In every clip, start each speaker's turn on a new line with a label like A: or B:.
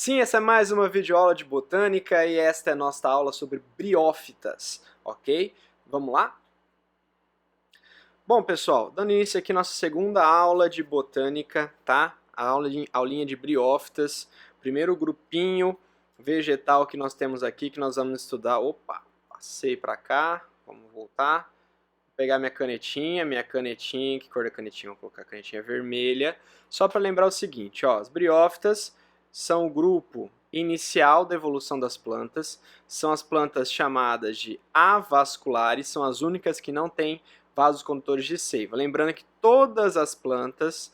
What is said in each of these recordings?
A: Sim, essa é mais uma videoaula de botânica e esta é a nossa aula sobre briófitas, ok? Vamos lá? Bom, pessoal, dando início aqui à nossa segunda aula de botânica, tá? Aulinha de briófitas, primeiro grupinho vegetal que nós temos aqui, que nós vamos estudar. Opa, passei para cá, vamos voltar. Vou pegar minha canetinha, que cor da canetinha? Vou colocar a canetinha vermelha. Só para lembrar o seguinte, ó, as briófitas são o grupo inicial da evolução das plantas, são as plantas chamadas de avasculares, são as únicas que não têm vasos condutores de seiva. Lembrando que todas as plantas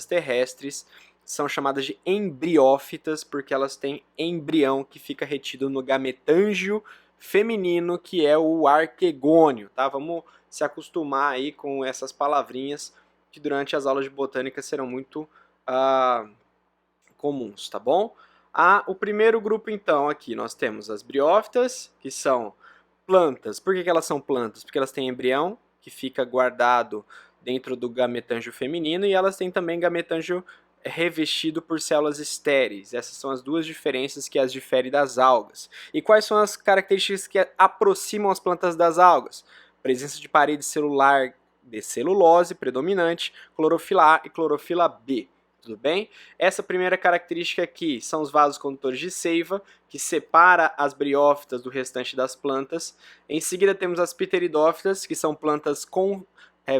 A: terrestres são chamadas de embriófitas porque elas têm embrião que fica retido no gametângio feminino, que é o arquegônio, tá? Vamos se acostumar aí com essas palavrinhas que durante as aulas de botânica serão muito comuns, tá bom? O primeiro grupo, então, aqui nós temos as briófitas, que são plantas. Por que elas são plantas? Porque elas têm embrião, que fica guardado dentro do gametângio feminino, e elas têm também gametângio revestido por células estéreis. Essas são as duas diferenças que as diferem das algas. E quais são as características que aproximam as plantas das algas? Presença de parede celular de celulose predominante, clorofila A e clorofila B. Tudo bem? Essa primeira característica aqui são os vasos condutores de seiva, que separa as briófitas do restante das plantas. Em seguida temos as pteridófitas, que são plantas com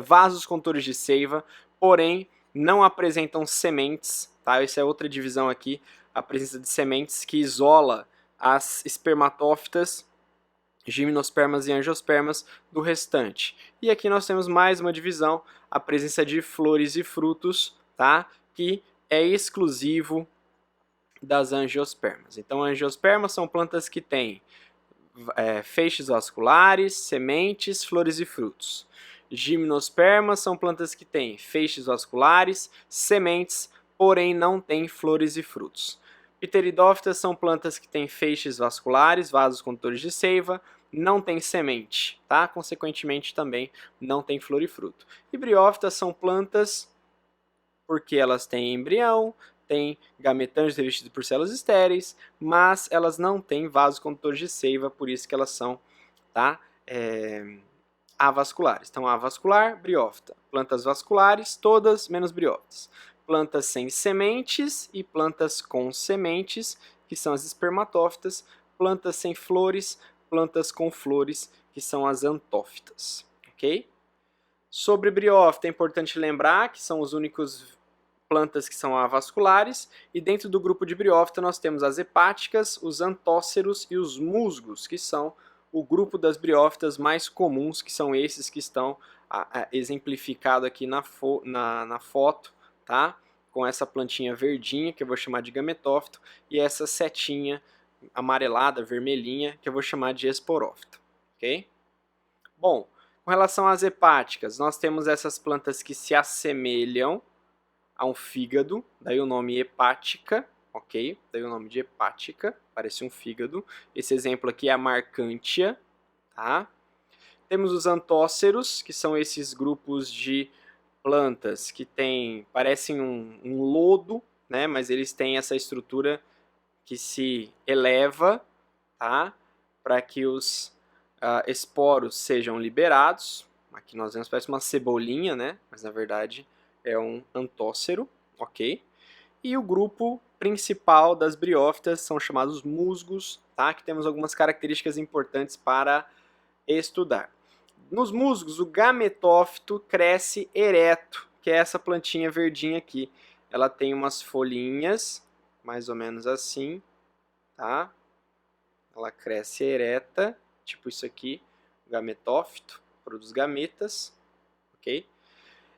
A: vasos condutores de seiva, porém não apresentam sementes, tá? Essa é outra divisão aqui, a presença de sementes que isola as espermatófitas, gimnospermas e angiospermas do restante. E aqui nós temos mais uma divisão, a presença de flores e frutos, tá? Que é exclusivo das angiospermas. Então, angiospermas são plantas que têm feixes vasculares, sementes, flores e frutos. Gimnospermas são plantas que têm feixes vasculares, sementes, porém não têm flores e frutos. Pteridófitas são plantas que têm feixes vasculares, vasos condutores de seiva, não tem semente, tá? Consequentemente também não tem flor e fruto. E briófitas são plantas porque elas têm embrião, têm gametângios revestidos por células estéreis, mas elas não têm vasos condutores de seiva, por isso que elas são, tá? Avasculares. Então, avascular, briófita. Plantas vasculares, todas menos briófitas. Plantas sem sementes e plantas com sementes, que são as espermatófitas. Plantas sem flores, plantas com flores, que são as antófitas. Ok? Sobre briófita, é importante lembrar que são os únicos plantas que são avasculares, e dentro do grupo de briófita nós temos as hepáticas, os antóceros e os musgos, que são o grupo das briófitas mais comuns, que são esses que estão exemplificados aqui na foto, tá? Com essa plantinha verdinha, que eu vou chamar de gametófito, e essa setinha amarelada, vermelhinha, que eu vou chamar de esporófito, ok? Bom, com relação às hepáticas, nós temos essas plantas que se assemelham a um fígado, daí o nome hepática, ok? Daí o nome de hepática, parece um fígado. Esse exemplo aqui é a marcântia, tá? Temos os antóceros, que são esses grupos de plantas que parecem um lodo, né? Mas eles têm essa estrutura que se eleva, tá? Para que os esporos sejam liberados. Aqui nós vemos, parece uma cebolinha, né? Mas na verdade é um antócero, ok? E o grupo principal das briófitas são chamados musgos, tá? Que temos algumas características importantes para estudar. Nos musgos, o gametófito cresce ereto, que é essa plantinha verdinha aqui. Ela tem umas folhinhas, mais ou menos assim, tá? Ela cresce ereta, tipo isso aqui, gametófito, produz gametas, ok?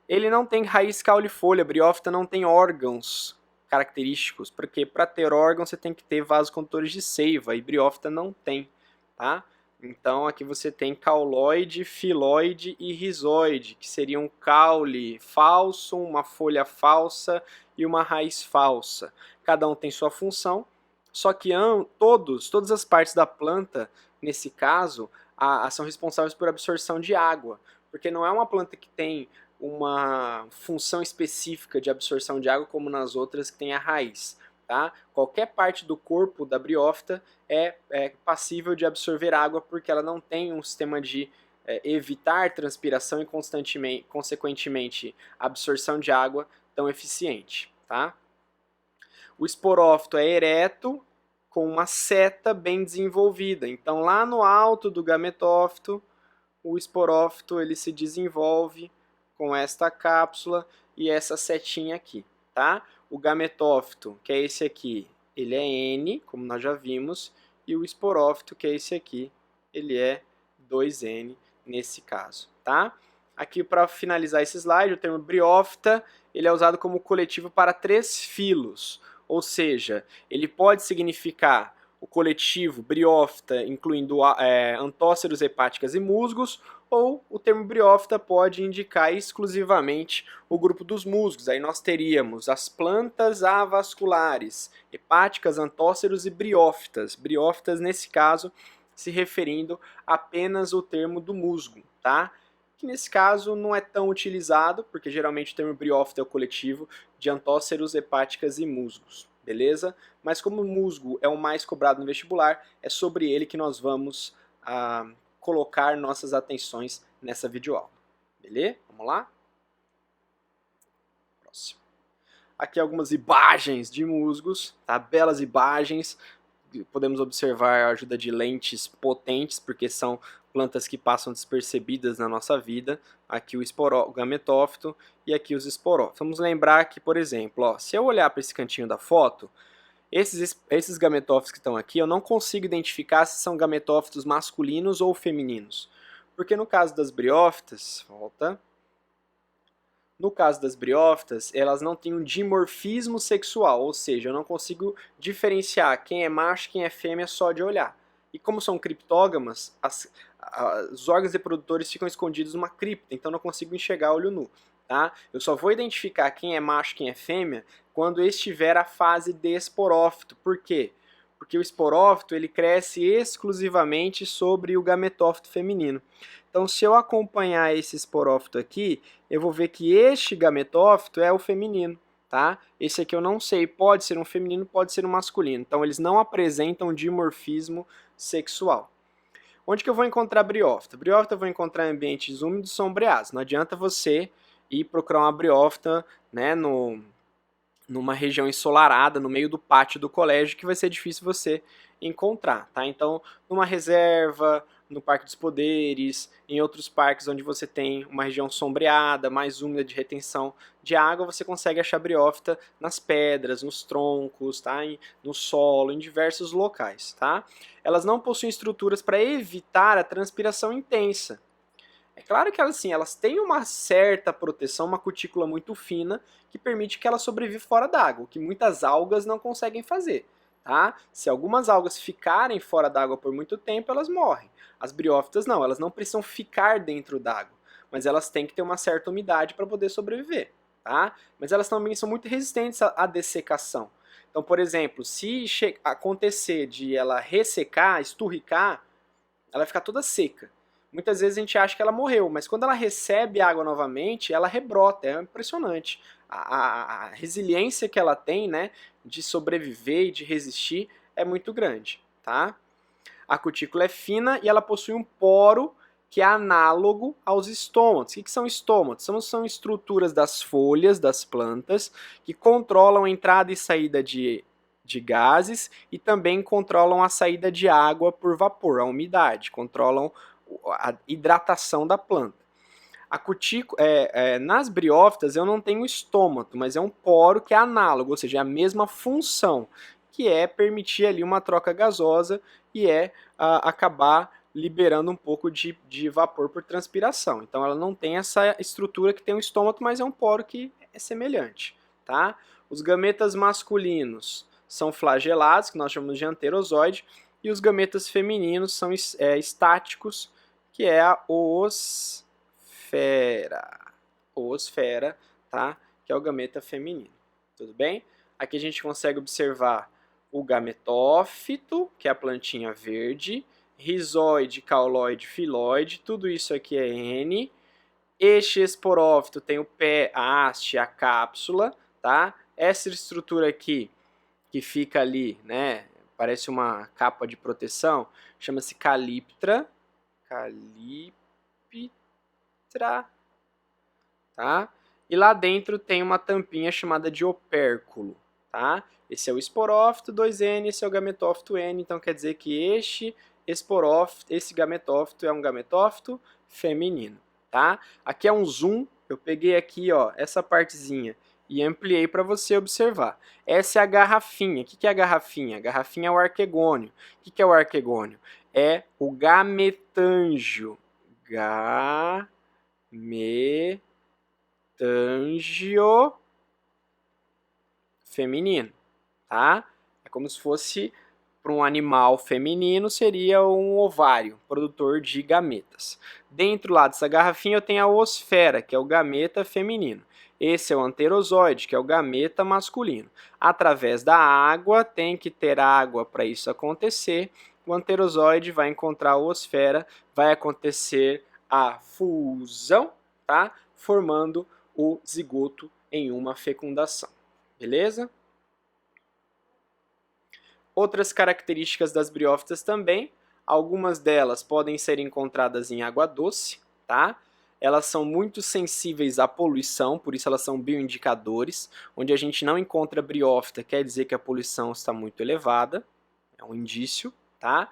A: Ele não tem raiz, caule e folha, briófita não tem órgãos característicos, porque para ter órgãos você tem que ter vasos condutores de seiva, e briófita não tem, tá? Então aqui você tem cauloide, filóide e rizoide, que seriam um caule falso, uma folha falsa e uma raiz falsa. Cada um tem sua função, só que todas as partes da planta, nesse caso, são responsáveis por absorção de água, porque não é uma planta que tem uma função específica de absorção de água como nas outras que tem a raiz. tá? Qualquer parte do corpo da briófita é passível de absorver água porque ela não tem um sistema de evitar transpiração e consequentemente absorção de água tão eficiente, tá? O esporófito é ereto com uma seta bem desenvolvida. Então lá no alto do gametófito, o esporófito ele se desenvolve com esta cápsula e essa setinha aqui, tá? O gametófito, que é esse aqui, ele é N, como nós já vimos, e o esporófito, que é esse aqui, ele é 2N nesse caso, tá? Aqui para finalizar esse slide, o termo briófita, ele é usado como coletivo para 3 filos, ou seja, ele pode significar o coletivo briófita, incluindo antóceros, hepáticas e musgos, ou o termo briófita pode indicar exclusivamente o grupo dos musgos. Aí nós teríamos as plantas avasculares, hepáticas, antóceros e briófitas. Briófitas, nesse caso, se referindo apenas ao termo do musgo, tá? Que nesse caso não é tão utilizado, porque geralmente o termo briófita é o coletivo de antóceros, hepáticas e musgos, beleza? Mas como o musgo é o mais cobrado no vestibular, é sobre ele que nós vamos colocar nossas atenções nessa videoaula, beleza? Vamos lá? Próximo. Aqui algumas imagens de musgos, tá? Belas imagens. Podemos observar a ajuda de lentes potentes, porque são plantas que passam despercebidas na nossa vida. Aqui o gametófito e aqui os esporófitos. Vamos lembrar que, por exemplo, ó, se eu olhar para esse cantinho da foto, esses gametófitos que estão aqui, eu não consigo identificar se são gametófitos masculinos ou femininos. Porque no caso das briófitas, no caso das briófitas, elas não têm um dimorfismo sexual, ou seja, eu não consigo diferenciar quem é macho e quem é fêmea só de olhar. E como são criptógamas, os órgãos reprodutores ficam escondidos numa cripta, então eu não consigo enxergar a olho nu. Tá? Eu só vou identificar quem é macho e quem é fêmea quando estiver a fase de esporófito. Por quê? Porque o esporófito ele cresce exclusivamente sobre o gametófito feminino. Então, se eu acompanhar esse esporófito aqui, eu vou ver que este gametófito é o feminino, tá? Esse aqui eu não sei, pode ser um feminino, pode ser um masculino. Então, eles não apresentam dimorfismo sexual. Onde que eu vou encontrar briófita? Briófita eu vou encontrar em ambientes úmidos e sombreados. Não adianta você ir procurar uma briófita, né, numa região ensolarada, no meio do pátio do colégio, que vai ser difícil você encontrar, tá? Então, numa reserva, no Parque dos Poderes, em outros parques onde você tem uma região sombreada, mais úmida de retenção de água, você consegue achar briófita nas pedras, nos troncos, tá? No solo, em diversos locais, tá? Elas não possuem estruturas para evitar a transpiração intensa. É claro que elas têm uma certa proteção, uma cutícula muito fina, que permite que ela sobreviva fora d'água, o que muitas algas não conseguem fazer. Tá? Se algumas algas ficarem fora d'água por muito tempo, elas morrem. As briófitas não, elas não precisam ficar dentro d'água, mas elas têm que ter uma certa umidade para poder sobreviver. Tá? Mas elas também são muito resistentes à dessecação. Então, por exemplo, se acontecer de ela ressecar, esturricar, ela vai ficar toda seca. Muitas vezes a gente acha que ela morreu, mas quando ela recebe água novamente, ela rebrota, é impressionante. A resiliência que ela tem, né, de sobreviver e de resistir é muito grande, tá? A cutícula é fina e ela possui um poro que é análogo aos estômatos. O que são estômatos? São estruturas das folhas das plantas que controlam a entrada e saída de gases e também controlam a saída de água por vapor, a umidade, controlam a hidratação da planta. A nas briófitas eu não tenho estômato, mas é um poro que é análogo, ou seja, é a mesma função, que é permitir ali uma troca gasosa e acabar liberando um pouco de vapor por transpiração. Então ela não tem essa estrutura que tem um estômato, mas é um poro que é semelhante. Tá? Os gametas masculinos são flagelados, que nós chamamos de anterozoide, e os gametas femininos são estáticos, que é a oosfera, tá? Que é o gameta feminino. Tudo bem? Aqui a gente consegue observar o gametófito, que é a plantinha verde, rizóide, cauloide, filóide, tudo isso aqui é N. Este esporófito tem o pé, a haste, a cápsula, tá? Essa estrutura aqui, que fica ali, né, parece uma capa de proteção, chama-se calíptra, tá? E lá dentro tem uma tampinha chamada de opérculo, tá? Esse é o esporófito 2N, esse é o gametófito N, então quer dizer que esse gametófito é um gametófito feminino, tá? Aqui é um zoom, eu peguei aqui, ó, essa partezinha e ampliei para você observar. Essa é a garrafinha. O que é a garrafinha? A garrafinha é o arquegônio. O que é o arquegônio? É o gametângio. Gametângio feminino, tá? É como se fosse para um animal feminino seria um ovário, produtor de gametas. Dentro lá dessa garrafinha eu tenho a osfera, que é o gameta feminino. Esse é o anterozoide, que é o gameta masculino. Através da água, tem que ter água para isso acontecer. O anterozoide vai encontrar a osfera, vai acontecer a fusão, tá? Formando o zigoto em uma fecundação. Beleza? Outras características das briófitas também, algumas delas podem ser encontradas em água doce, tá? Elas são muito sensíveis à poluição, por isso elas são bioindicadores. Onde a gente não encontra briófita, quer dizer que a poluição está muito elevada, é um indício, tá?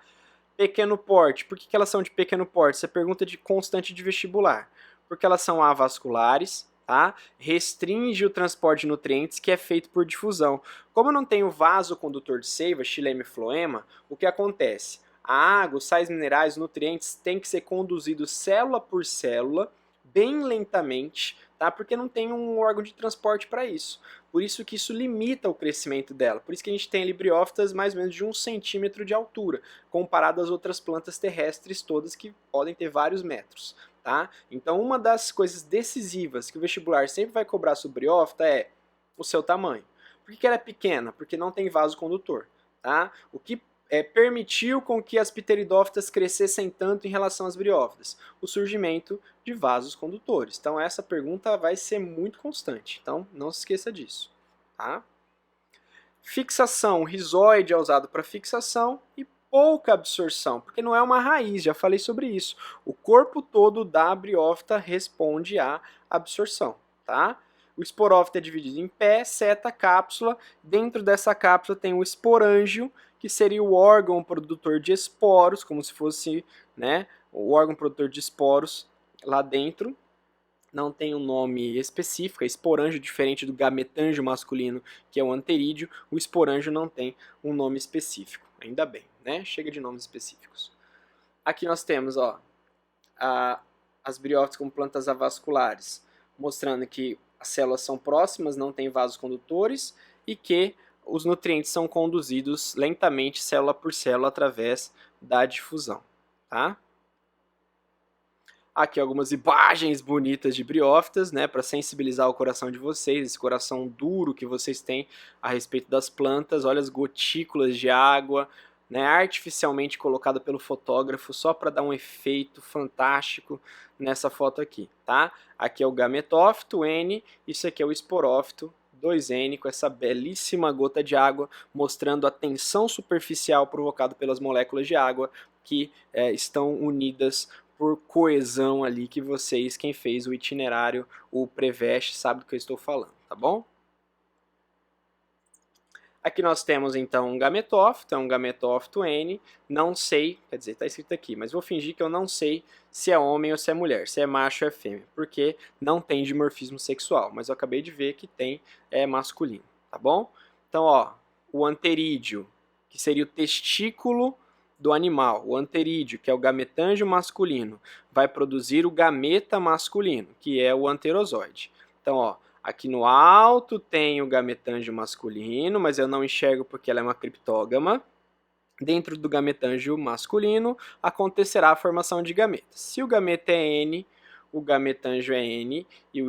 A: Pequeno porte, por que elas são de pequeno porte? Essa é pergunta de constante de vestibular. Porque elas são avasculares, tá? Restringe o transporte de nutrientes que é feito por difusão. Como eu não tenho vaso condutor de seiva, xilema e floema, o que acontece? A água, os sais minerais, os nutrientes têm que ser conduzidos célula por célula, bem lentamente, tá? Porque não tem um órgão de transporte para isso. Por isso que isso limita o crescimento dela. Por isso que a gente tem ali briófitas mais ou menos de 1 centímetro de altura, comparado às outras plantas terrestres todas que podem ter vários metros. Tá? Então, uma das coisas decisivas que o vestibular sempre vai cobrar sobre briófita é o seu tamanho. Por que ela é pequena? Porque não tem vaso condutor. Tá? O que permitiu com que as pteridófitas crescessem tanto em relação às briófitas? O surgimento de vasos condutores. Então, essa pergunta vai ser muito constante. Então, não se esqueça disso. Tá? Fixação, o rizoide é usado para fixação e pouca absorção, porque não é uma raiz, já falei sobre isso. O corpo todo da briófita responde à absorção, tá? O esporófito é dividido em pé, seta, cápsula. Dentro dessa cápsula tem o esporângio, que seria o órgão produtor de esporos, como se fosse, né, o órgão produtor de esporos lá dentro. Não tem um nome específico, é esporângio, diferente do gametângio masculino, que é o anterídeo. O esporângio não tem um nome específico, ainda bem, né? Chega de nomes específicos. Aqui nós temos, ó, as briófitas como plantas avasculares, mostrando que as células são próximas, não tem vasos condutores e que os nutrientes são conduzidos lentamente, célula por célula, através da difusão, tá? Aqui algumas imagens bonitas de briófitas, né, para sensibilizar o coração de vocês, esse coração duro que vocês têm a respeito das plantas. Olha as gotículas de água, né, artificialmente colocada pelo fotógrafo só para dar um efeito fantástico nessa foto aqui, tá? Aqui é o gametófito N, isso aqui é o esporófito 2N, com essa belíssima gota de água, mostrando a tensão superficial provocada pelas moléculas de água que estão unidas por coesão ali, que vocês, quem fez o itinerário, o Preveste, sabe do que eu estou falando, tá bom? Aqui nós temos então um gametófito, é um gametófito N, não sei, quer dizer, está escrito aqui, mas vou fingir que eu não sei se é homem ou se é mulher, se é macho ou é fêmea, porque não tem dimorfismo sexual, mas eu acabei de ver que tem masculino, tá bom? Então, ó, o anterídeo, que seria o testículo do animal, o anterídeo, que é o gametângio masculino, vai produzir o gameta masculino, que é o anterozoide. Então, ó, aqui no alto tem o gametângio masculino, mas eu não enxergo porque ela é uma criptógama. Dentro do gametângio masculino acontecerá a formação de gametas. Se o gameta é N, o gametângio é N e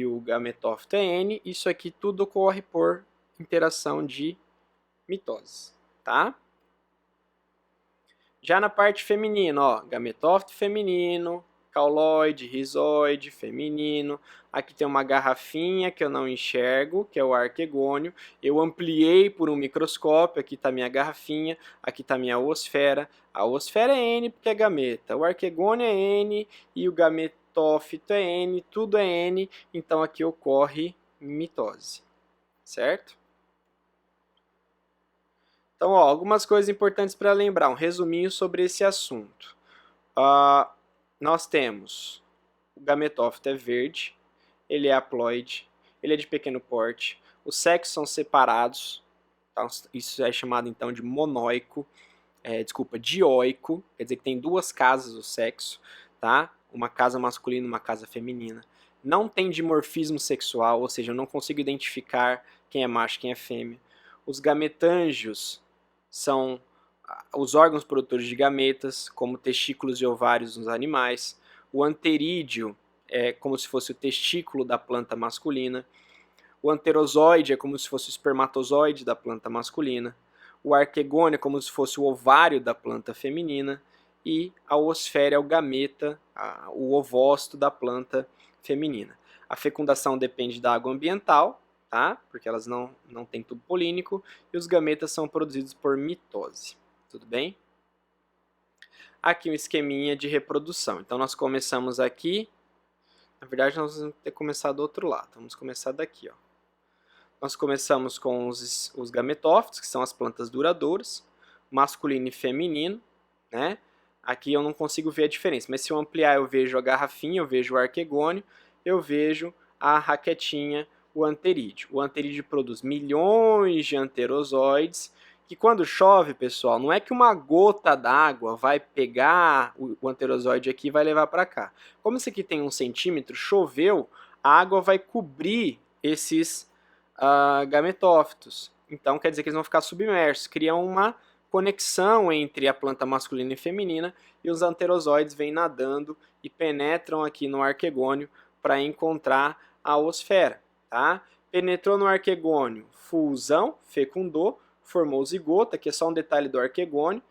A: o gametófito é N, isso aqui tudo ocorre por interação de mitose, tá? Já na parte feminina, ó, gametófito feminino, cauloide, rizoide, feminino. Aqui tem uma garrafinha que eu não enxergo, que é o arquegônio. Eu ampliei por um microscópio, aqui está minha garrafinha, aqui está minha oosfera. A oosfera é N porque é gameta, o arquegônio é N e o gametófito é N, tudo é N, então aqui ocorre mitose, certo? Então, ó, algumas coisas importantes para lembrar, um resuminho sobre esse assunto. Nós temos o gametófito é verde, ele é haploide, ele é de pequeno porte, os sexos são separados, tá? Isso é chamado então de monóico, dioico, quer dizer que tem duas casas o sexo, tá? Uma casa masculina e uma casa feminina. Não tem dimorfismo sexual, ou seja, eu não consigo identificar quem é macho e quem é fêmea. Os gametângios são os órgãos produtores de gametas, como testículos e ovários nos animais. O anterídeo é como se fosse o testículo da planta masculina. O anterozoide é como se fosse o espermatozoide da planta masculina. O arquegônio é como se fosse o ovário da planta feminina. E a oosfera é o gameta, o ovócito da planta feminina. A fecundação depende da água ambiental, tá? Porque elas não têm tubo polínico. E os gametas são produzidos por mitose. Tudo bem? Aqui um esqueminha de reprodução. Então nós começamos aqui. Na verdade nós vamos ter começado do outro lado. Vamos começar daqui, ó. Nós começamos com os gametófitos, que são as plantas duradouras, masculino e feminino, né? Aqui eu não consigo ver a diferença, mas se eu ampliar eu vejo a garrafinha, eu vejo o arquegônio, eu vejo a raquetinha, o anterídeo. O anterídeo produz milhões de anterozoides, que quando chove, pessoal, não é que uma gota d'água vai pegar o anterozoide aqui e vai levar para cá. Como esse aqui tem 1 centímetro, choveu, a água vai cobrir esses gametófitos. Então quer dizer que eles vão ficar submersos, criam uma conexão entre a planta masculina e feminina e os anterozoides vêm nadando e penetram aqui no arquegônio para encontrar a oosfera. Tá? Penetrou no arquegônio, fusão, fecundou, formou o zigoto, aqui é só um detalhe do arquegônio.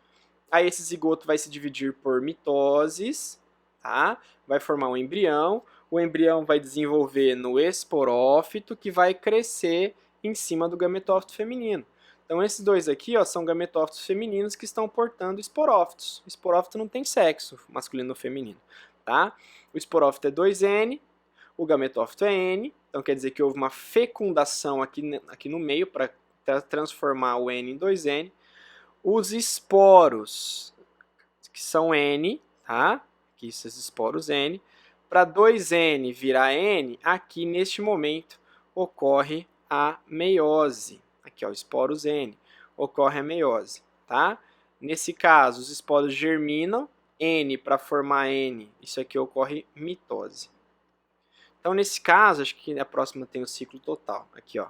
A: Aí esse zigoto vai se dividir por mitoses, tá? Vai formar um embrião. O embrião vai desenvolver no esporófito, que vai crescer em cima do gametófito feminino. Então esses dois aqui, ó, são gametófitos femininos que estão portando esporófitos. O esporófito não tem sexo, masculino ou feminino, tá? O esporófito é 2N, o gametófito é N, então quer dizer que houve uma fecundação aqui no meio para transformar o N em 2N. Os esporos, que são N, tá? Aqui esses esporos N. Para 2N virar N, aqui neste momento ocorre a meiose. Aqui, ó, esporos N, ocorre a meiose, tá? Nesse caso, os esporos germinam, N para formar N, isso aqui ocorre mitose. Então, nesse caso, acho que a próxima tem o ciclo total. Aqui, ó.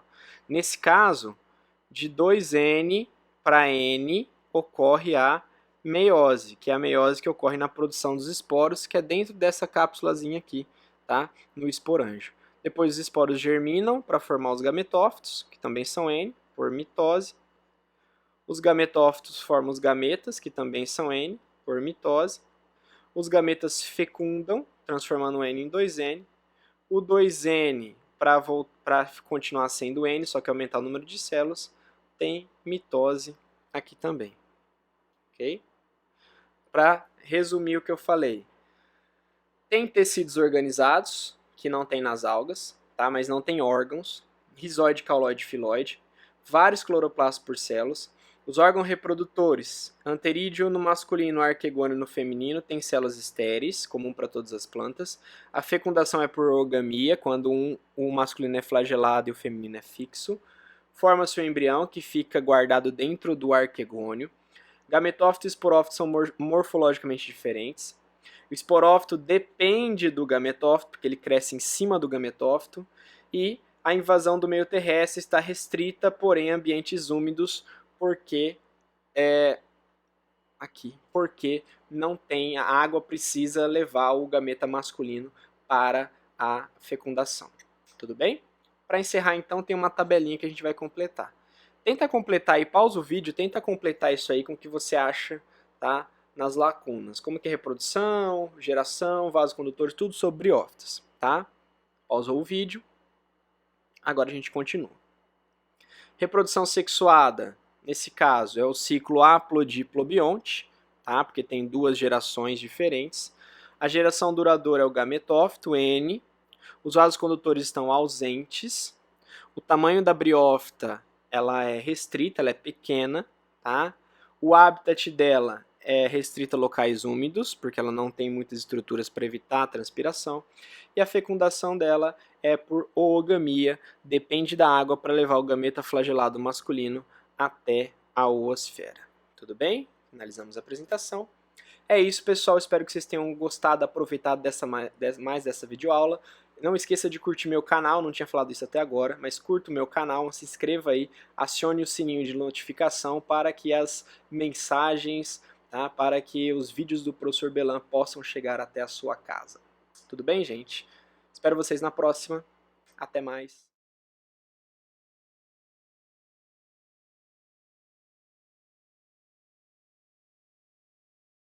A: Nesse caso, de 2N para N, ocorre a meiose, que é a meiose que ocorre na produção dos esporos, que é dentro dessa cápsulazinha aqui, tá? No esporângio. Depois os esporos germinam para formar os gametófitos, que também são N, por mitose. Os gametófitos formam os gametas, que também são N, por mitose. Os gametas fecundam, transformando o N em 2N. O 2N, para continuar sendo N, só que aumentar o número de células, tem mitose aqui também. Ok? Para resumir o que eu falei, tem tecidos organizados, que não tem nas algas, tá? Mas não tem órgãos, rizoide, cauloide, filóide, vários cloroplastos por células. Os órgãos reprodutores, anterídeo no masculino, arquegônio no feminino, tem células estéreis, comum para todas as plantas. A fecundação é por oogamia, quando o masculino é flagelado e o feminino é fixo. Forma-se o embrião, que fica guardado dentro do arquegônio. Gametófito e esporófito são morfologicamente diferentes. O esporófito depende do gametófito, porque ele cresce em cima do gametófito. E a invasão do meio terrestre está restrita, porém, a ambientes úmidos, porque não tem, a água precisa levar o gameta masculino para a fecundação. Tudo bem? Para encerrar, então, tem uma tabelinha que a gente vai completar. Tenta completar aí, pausa o vídeo, tenta completar isso aí com o que você acha, tá? nas lacunas. Como que é reprodução, geração, vasocondutores, tudo sobre briófitas, tá? Pausou o vídeo. Agora a gente continua. Reprodução sexuada, nesse caso, é o ciclo haplodiplobionte, tá? Porque tem duas gerações diferentes. A geração duradoura é o gametófito, N. Os vasos condutores estão ausentes. O tamanho da briófita, ela é restrita, ela é pequena, tá? O habitat dela é restrito a locais úmidos, porque ela não tem muitas estruturas para evitar a transpiração. E a fecundação dela é por oogamia, depende da água para levar o gameta flagelado masculino até a oosfera. Tudo bem? Finalizamos a apresentação. É isso, pessoal. Espero que vocês tenham gostado, aproveitado mais dessa videoaula. Não esqueça de curtir meu canal, não tinha falado isso até agora, mas curta o meu canal, se inscreva aí, acione o sininho de notificação para que as mensagens, tá, para que os vídeos do Professor Belan possam chegar até a sua casa. Tudo bem, gente? Espero vocês na próxima. Até mais.